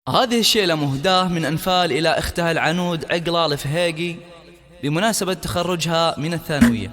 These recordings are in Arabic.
هذه الشيلة مهداة من أنفال إلى أختها العنود عقلة الفهيقي بمناسبة تخرجها من الثانوية.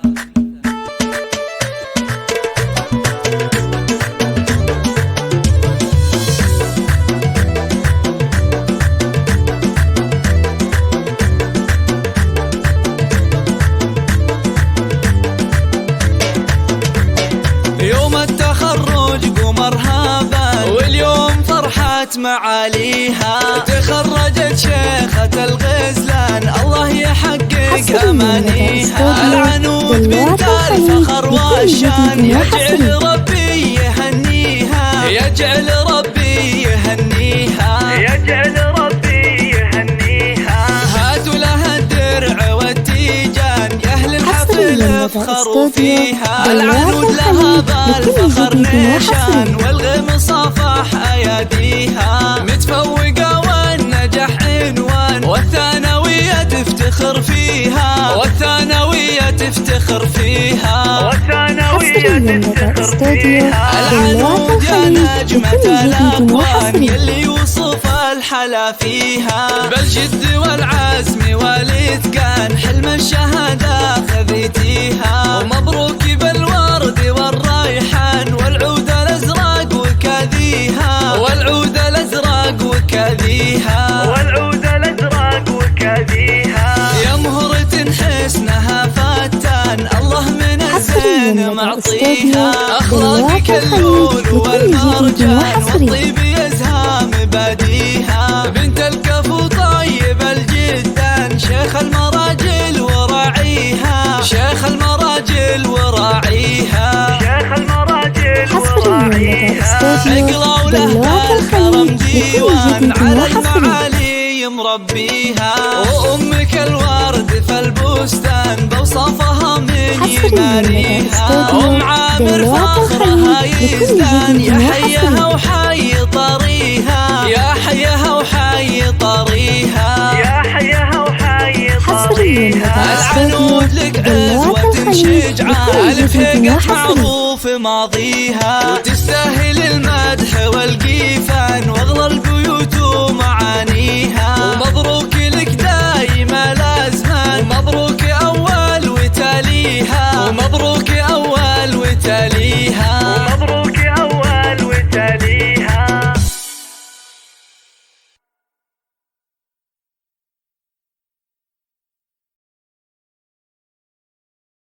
يوم التخرج قمر هابا واليوم فرحت معاليها، تخرجت شيخة الغزلان الله يحقق أمانيها. العنود بنت الفخر والشان يجعل ربي يهنيها، يجعل ربي يهنيها، يجعل ربي يهنيها. هاتوا لها الدرع والتيجان يا أهل الحفل افخروا فيها. العنود لها بالفخر نيشان والغم صافح أياديها، متفوقة والنجاح عنوان والثانوية تفتخر فيها، والثانوية تفتخر فيها، والثانوية تفتخر فيها. العنود يا نجمة الأكوان يلي يوصف الحلا فيها، بالجد والعزم والإتقان حلم الشهادة خذيتيها. ومبروك بالورد والريحان والعود الأزرق وكذيها، والعود الأزرق وكذيها، والعود الأزرق وكذيها. يا مهرة حسنها فتان الله من الزين معطيها، أخلاقك اللون والمرجان والطيب يزهى مباديها. بنت الكفو طيب الجدان شيخ المراجل وراعيها، شيخ المراجل وراعيها، شيخ المراجل وراعيها. عقلة ولها الكرم ديوان على المعالي مربيها، وأمك الورد في البستان بوصفها من يماريها. أم عامر فخرها يزدان يا حيها وحي طريها، يا حيها وحي طريها، يا حيها وحي طريها. العنود لك عزوة شجعان الفهيقة معروف ماضيها، وتستاهل المدح والقيفان واغلى البيوت ومعانيها. ومبروك لك دايما الازمان، ومبروك اول وتاليها، ومبروك اول وتاليها.